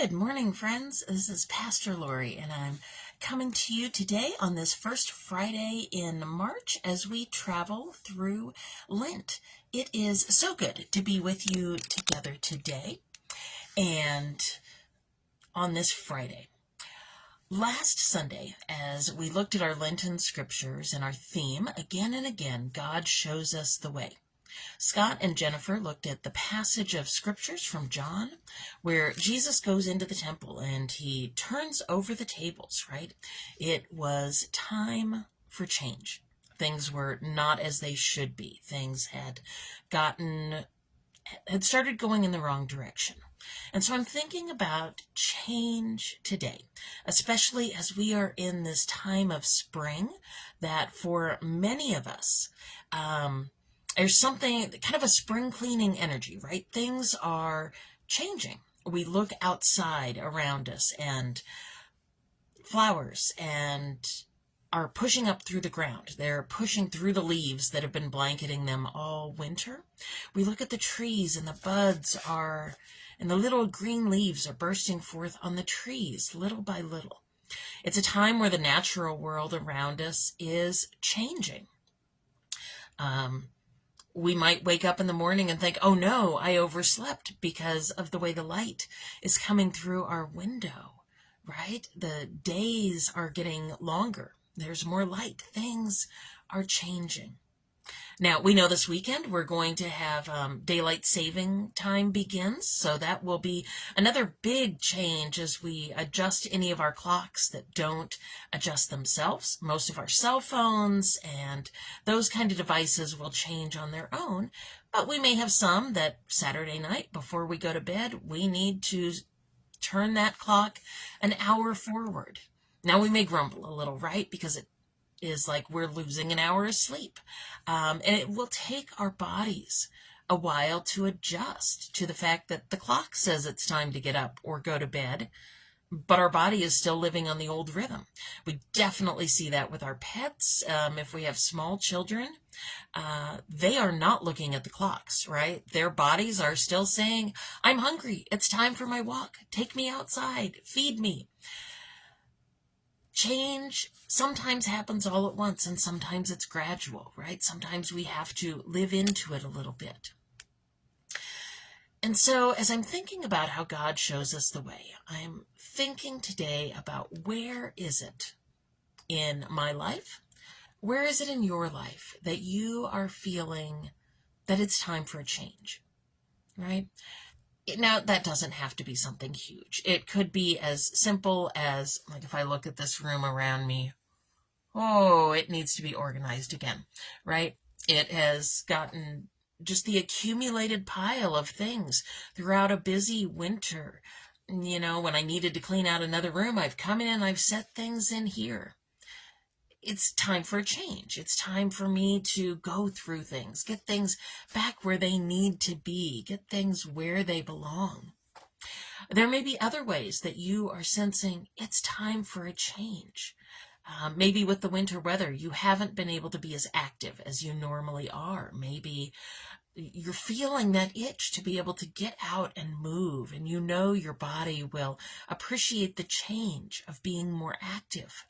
Good morning, friends. This is Pastor Lorri, and I'm coming to you today on this first Friday in March as we travel through Lent. It is so good to be with you together today and on this Friday. Last Sunday, as we looked at our Lenten scriptures and our theme, again and again, God shows us the way. Scott and Jennifer looked at the passage of scriptures from John where Jesus goes into the temple and he turns over the tables, right? It was time for change. Things were not as they should be. Things had started going in the wrong direction. And so I'm thinking about change today, especially as we are in this time of spring that for many of us, there's something, kind of a spring cleaning energy, right? Things are changing. We look outside around us and flowers are pushing up through the ground. They're pushing through the leaves that have been blanketing them all winter. We look at the trees and the buds and the little green leaves are bursting forth on the trees little by little. It's a time where the natural world around us is changing. We might wake up in the morning and think, oh no, I overslept because of the way the light is coming through our window, right? The days are getting longer. There's more light. Things are changing. Now, we know this weekend we're going to have daylight saving time begins, so that will be another big change as we adjust any of our clocks that don't adjust themselves. Most of our cell phones and those kind of devices will change on their own, but we may have some that Saturday night before we go to bed, we need to turn that clock an hour forward. Now, we may grumble a little, right? Because it is like we're losing an hour of sleep. And it will take our bodies a while to adjust to the fact that the clock says it's time to get up or go to bed, but our body is still living on the old rhythm. We definitely see that with our pets. If we have small children, they are not looking at the clocks, right? Their bodies are still saying, I'm hungry. It's time for my walk. Take me outside. Feed me. Change sometimes happens all at once and sometimes it's gradual, right? Sometimes we have to live into it a little bit. And so as I'm thinking about how God shows us the way, I'm thinking today about where is it in my life? Where is it in your life that you are feeling that it's time for a change, right? Now, that doesn't have to be something huge. It could be as simple as, like, if I look at this room around me, oh, it needs to be organized again, right? It has gotten just the accumulated pile of things throughout a busy winter. You know, when I needed to clean out another room, I've come in and I've set things in here. It's time for a change. It's time for me to go through things, get things back where they need to be, get things where they belong. There may be other ways that you are sensing it's time for a change. Maybe with the winter weather, you haven't been able to be as active as you normally are. Maybe you're feeling that itch to be able to get out and move, and you know your body will appreciate the change of being more active.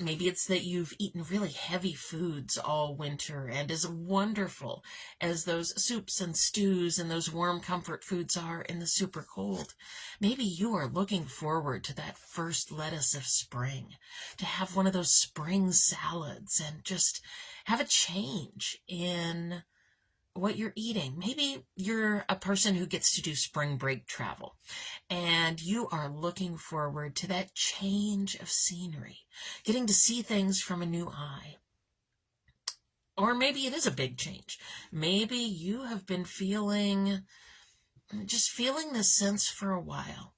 Maybe it's that you've eaten really heavy foods all winter, and as wonderful as those soups and stews and those warm comfort foods are in the super cold, maybe you are looking forward to that first lettuce of spring, to have one of those spring salads and just have a change in what you're eating. Maybe you're a person who gets to do spring break travel and you are looking forward to that change of scenery, getting to see things from a new eye. Or maybe it is a big change. Maybe you have been feeling this sense for a while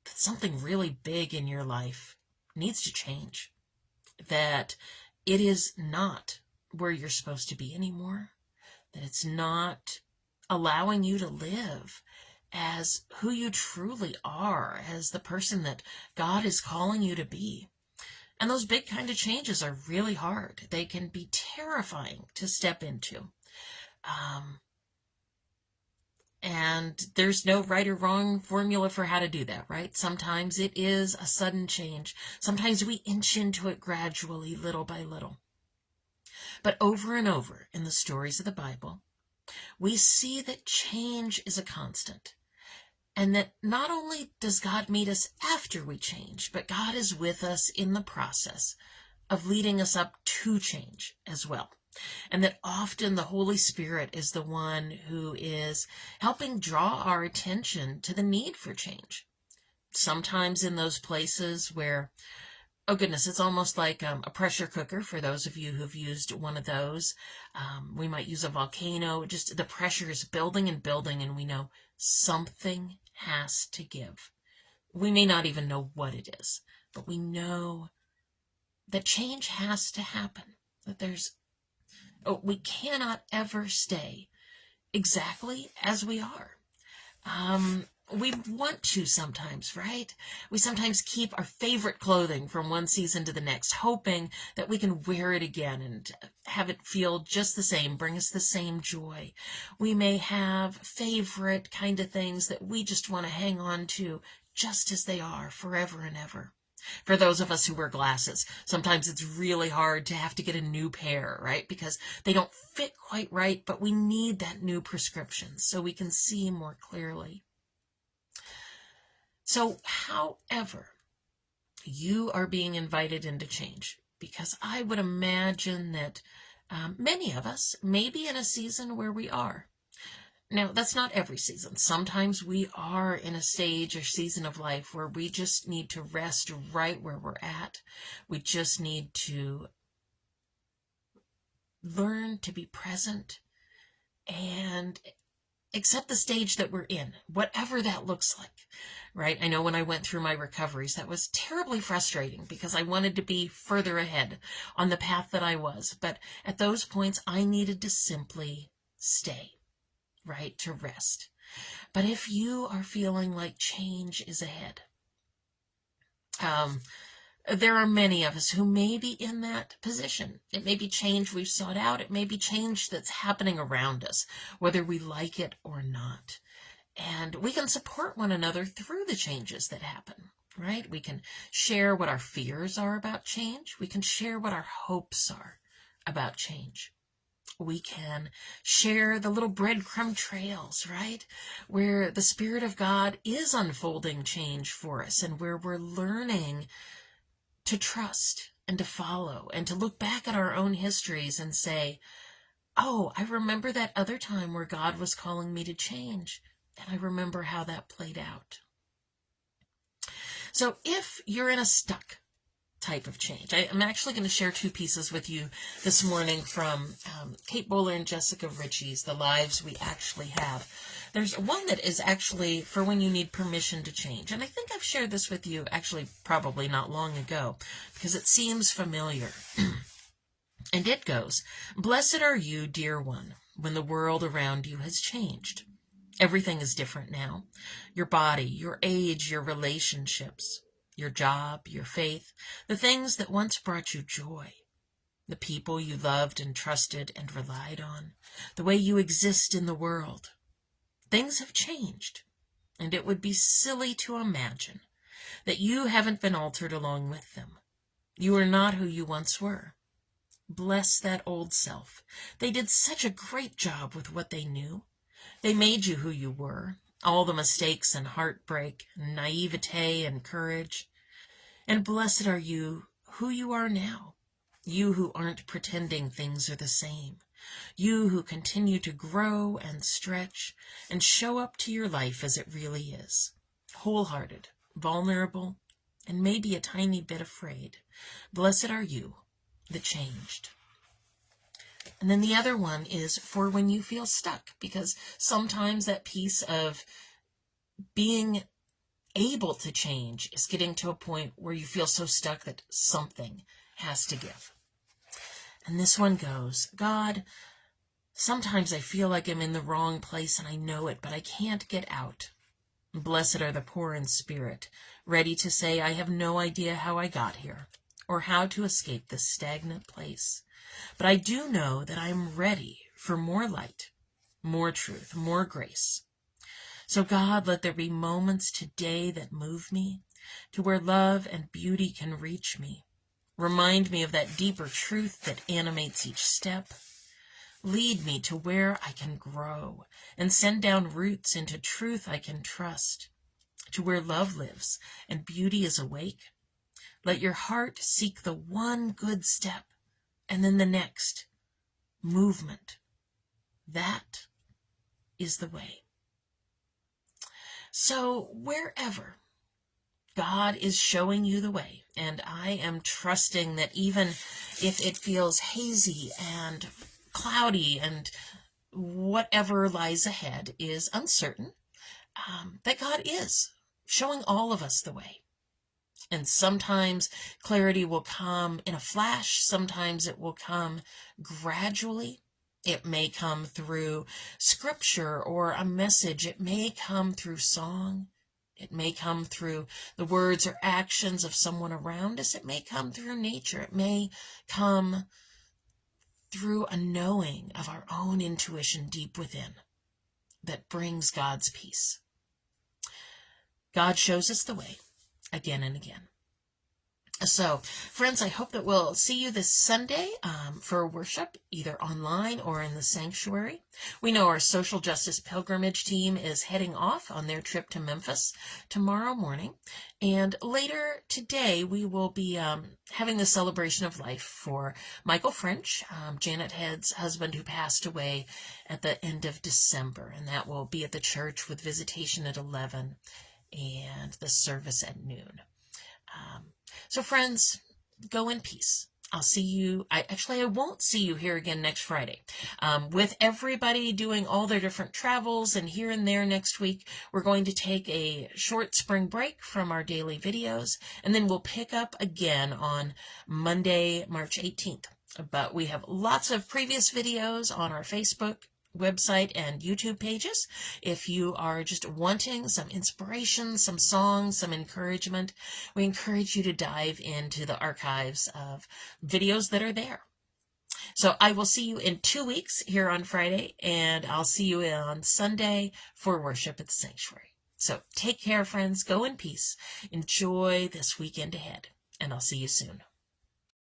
that something really big in your life needs to change, that it is not where you're supposed to be anymore, that it's not allowing you to live as who you truly are, as the person that God is calling you to be. And those big kind of changes are really hard. They can be terrifying to step into. And there's no right or wrong formula for how to do that, right? Sometimes it is a sudden change. Sometimes we inch into it gradually, little by little. But over and over in the stories of the Bible, we see that change is a constant. And that not only does God meet us after we change, but God is with us in the process of leading us up to change as well. And that often the Holy Spirit is the one who is helping draw our attention to the need for change. Sometimes in those places where, oh goodness, it's almost like a pressure cooker for those of you who've used one of those. We might use a volcano. Just the pressure is building and building, and we know something has to give. We may not even know what it is, but we know that change has to happen. That we cannot ever stay exactly as we are. We want to sometimes, right? We sometimes keep our favorite clothing from one season to the next, hoping that we can wear it again and have it feel just the same, bring us the same joy. We may have favorite kind of things that we just want to hang on to just as they are forever and ever. For those of us who wear glasses, sometimes it's really hard to have to get a new pair, right? Because they don't fit quite right, but we need that new prescription so we can see more clearly. So, however, you are being invited into change, because I would imagine that many of us may be in a season where we are. Now, that's not every season. Sometimes we are in a stage or season of life where we just need to rest right where we're at. We just need to learn to be present and accept the stage that we're in, whatever that looks like, right? I know when I went through my recoveries, that was terribly frustrating because I wanted to be further ahead on the path that I was. But at those points, I needed to simply stay, right? To rest. But if you are feeling like change is ahead, there are many of us who may be in that position. It may be change we've sought out. It may be change that's happening around us, whether we like it or not. And we can support one another through the changes that happen, right? We can share what our fears are about change. We can share what our hopes are about change. We can share the little breadcrumb trails, right? Where the Spirit of God is unfolding change for us and where we're learning to trust and to follow and to look back at our own histories and say, oh, I remember that other time where God was calling me to change, and I remember how that played out. So if you're in a stuck type of change, I'm actually going to share two pieces with you this morning from Kate Bowler and Jessica Ritchie's The Lives We Actually Have. There's one that is actually for when you need permission to change. And I think I've shared this with you actually probably not long ago because it seems familiar. And it goes, "Blessed are you, dear one, when the world around you has changed. Everything is different now. Your body, your age, your relationships, your job, your faith, the things that once brought you joy, the people you loved and trusted and relied on, the way you exist in the world. Things have changed, and it would be silly to imagine that you haven't been altered along with them. You are not who you once were. Bless that old self. They did such a great job with what they knew. They made you who you were, all the mistakes and heartbreak, naivete and courage. And blessed are you who you are now, you who aren't pretending things are the same, you who continue to grow and stretch and show up to your life as it really is, wholehearted, vulnerable, and maybe a tiny bit afraid. Blessed are you that changed." And then the other one is for when you feel stuck, because sometimes that piece of being able to change is getting to a point where you feel so stuck that something has to give. And this one goes, "God, sometimes I feel like I'm in the wrong place and I know it, but I can't get out. Blessed are the poor in spirit, ready to say, I have no idea how I got here or how to escape this stagnant place. But I do know that I'm ready for more light, more truth, more grace. So God, let there be moments today that move me to where love and beauty can reach me. Remind me of that deeper truth that animates each step. Lead me to where I can grow and send down roots into truth I can trust, to where love lives and beauty is awake. Let your heart seek the one good step and then the next movement. That is the way. So wherever God is showing you the way, and I am trusting that even if it feels hazy and cloudy and whatever lies ahead is uncertain, that God is showing all of us the way. And sometimes clarity will come in a flash. Sometimes it will come gradually. It may come through scripture or a message. It may come through song. It may come through the words or actions of someone around us. It may come through nature. It may come through a knowing of our own intuition deep within that brings God's peace. God shows us the way again and again. So, friends, I hope that we'll see you this Sunday for worship, either online or in the sanctuary. We know our social justice pilgrimage team is heading off on their trip to Memphis tomorrow morning. And later today, we will be having the celebration of life for Michael French, Janet Head's husband, who passed away at the end of December. And that will be at the church with visitation at 11 and the service at noon. So friends, go in peace. I'll see you. I won't see you here again next Friday. With everybody doing all their different travels and here and there next week, we're going to take a short spring break from our daily videos, and then we'll pick up again on Monday, March 18th. But we have lots of previous videos on our Facebook website and YouTube pages. If you are just wanting some inspiration, some songs, some encouragement, we encourage you to dive into the archives of videos that are there. So I will see you in 2 weeks here on Friday, and I'll see you on Sunday for worship at the sanctuary. So take care, friends. Go in peace. Enjoy this weekend ahead, and I'll see you soon.